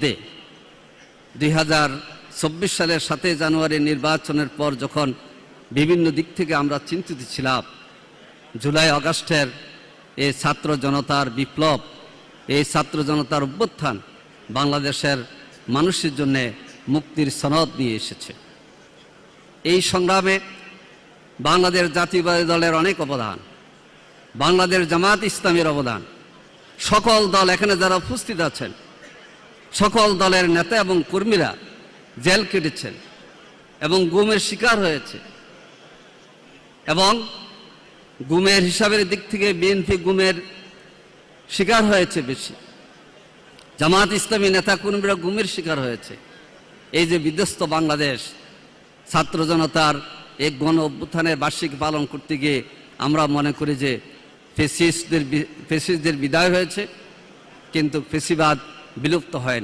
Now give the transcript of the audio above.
2024 সালের 7 জানুয়ারি নির্বাচনের পর যখন বিভিন্ন দিক থেকে আমরা চিন্তিত ছিলাম, জুলাই আগস্টের এই ছাত্র জনতার বিপ্লব, এই ছাত্র জনতার অভ্যুত্থান বাংলাদেশের মানুষের জন্য মুক্তির সনদ নিয়ে এসেছে। এই সংগ্রামে বাংলাদেশ জাতীয়তাবাদী দলের অনেক অবদান, বাংলাদেশ জামাত ইসলামের অবদান, সকল দল এখানে যারা উপস্থিত আছেন সকল দলের নেতা এবং কর্মীরা জেল কেটেছেন এবং গুমের শিকার হয়েছে, এবং গুমের হিসাবের দিক থেকে বিএনপি গুমের শিকার হয়েছে বেশি, জামাত ইসলামী নেতা কর্মীরা গুমের শিকার হয়েছে। এই যে বিধ্বস্ত বাংলাদেশ, ছাত্র জনতার এক গণ অভ্যুত্থানের বার্ষিক পালন করতে গিয়ে আমরা মনে করি যে ফ্যাসিস্টদের বিদায় হয়েছে, কিন্তু ফ্যাসিবাদ বিলুপ্ত হয়নি।